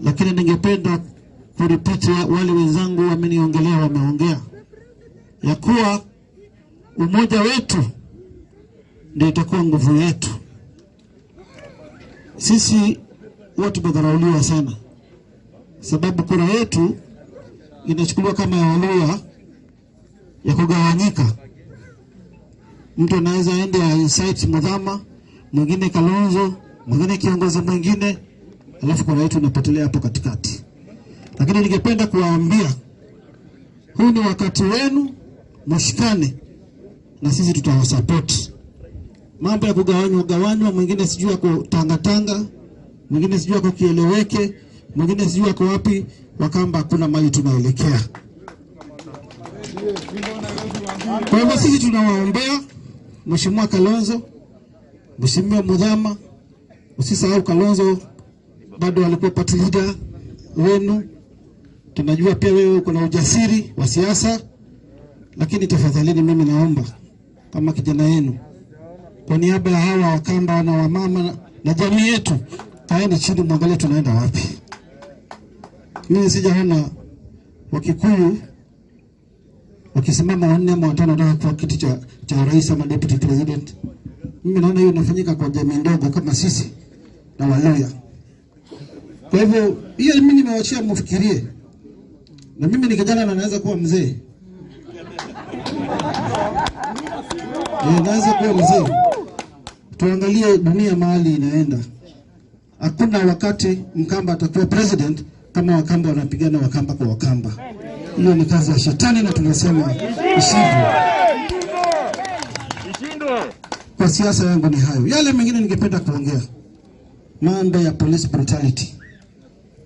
lakini ningependa kuripiti wale wenzangu wameniongelea, wameongea ya kuwa umoja wetu ndio itakuwa nguvu yetu. Sisi watu tumedharauliwa sana, sababu kura yetu inachukuliwa kama ya Waluya ya kugawanyika. Mtu anaweza aende ya Insight Mudhama, mwingine Kalonzo, mwingine kiongozi mwingine, alafu kura yetu inapotelea hapo katikati. Lakini ningependa kuwaambia huu ni wakati wenu, mshikane na sisi tutawasupport. Mambo ya kugawanywa, mwingine sijui yako Tanga, mwingine sijui yako Kieleweke, mwingine sijui yako wapi, Wakamba hakuna mahali tunaelekea. Kwa hivyo sisi tunawaombea Mheshimiwa Kalonzo, Mheshimiwa Mudhama, usisahau Kalonzo bado alikuwa party leader wenu. Tunajua pia wewe uko na ujasiri wa siasa, lakini tafadhalini mimi naomba kama kijana yenu, kwa niaba ya hawa Wakamba na wamama na jamii yetu, kaeni chini mwangalie tunaenda wapi. Mimi sijaona Wakikuyu wakisimama 4 ama 5 ndio kwa kiti cha rais ama deputy president. Mimi naona hiyo inafanyika kwa jamii ndogo kama sisi na Waluya. Kwa hivyo hiyo mimi nimewaachia mfikirie. Na mimi ni kijana na naweza kuwa mzee. Naweza kuwa mzee. Tuangalie dunia mahali inaenda. Hakuna wakati Mkamba atakuwa president kama Wakamba wanapigana Wakamba kwa Wakamba. Hiyo ni kazi ya shetani na tunasema ishindwe. Kwa siasa yangu ni hayo. Yale mengine ningependa kuongea. Mambo ya police brutality.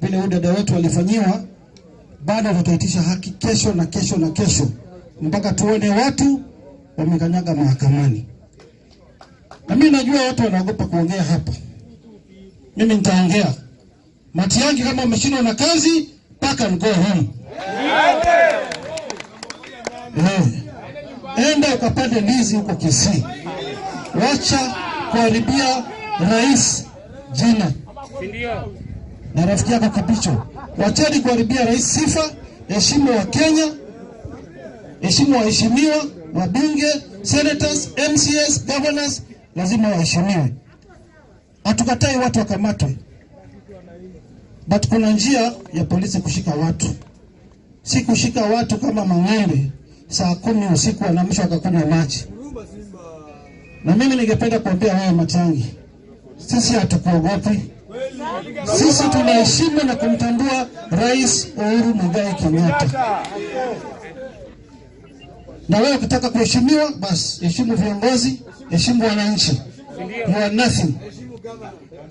Vile dada wetu walifanyiwa, bado tutaitisha haki kesho na kesho na kesho mpaka tuone watu wamekanyaga mahakamani. Na mimi najua watu wanaogopa kuongea hapa. Mimi nitaongea. Matiang'i kama umeshindwa na kazi, pack and go home. Enda ukapande ndizi huko Kisii. Wacha kuharibia rais jina. Na rafiki yako Kibicho. Wacheni kuharibia rais sifa, heshimu wa Kenya, heshimu waheshimiwa, wabunge, senators, MCS, governors, lazima waheshimiwe. Hatukatai watu wakamatwe. But kuna njia ya polisi kushika watu. Si kushika watu kama mang'ombe saa 10 usiku wanamsha wakakunywa maji. Na mimi ningependa kuambia wewe Matiang'i, sisi hatukuogopi. Sisi tunaheshimu na kumtambua Rais Uhuru Muigai Kenyatta. Na wewe ukitaka kuheshimiwa, basi heshimu viongozi, heshimu wananchi. You are nothing.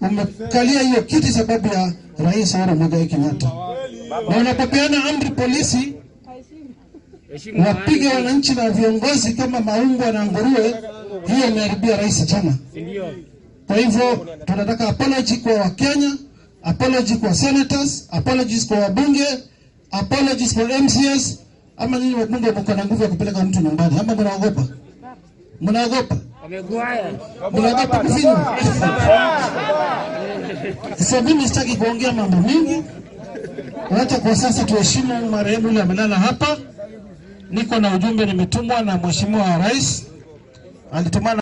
Umekalia hiyo kiti sababu ya Rais Uhuru Muigai Kenyatta. Na unapopeana amri polisi wapige wananchi na viongozi kama maungwa na nguruwe, hiyo imeharibia rais jana. Kwa hivyo tunataka apology kwa Wakenya, apology kwa senators, apologies kwa wabunge, apologies kwa MCS. Ama nyinyi wabunge mko na nguvu ya kupeleka mtu nyumbani, ama mnaogopa? Mnaogopa? Mnaogopa kufinywa? Sasa mimi sitaki kuongea mambo mingi. Wacha kwa sasa tuheshimu marehemu yule amelala hapa. Niko na ujumbe nimetumwa na Mheshimiwa Rais. Alitumana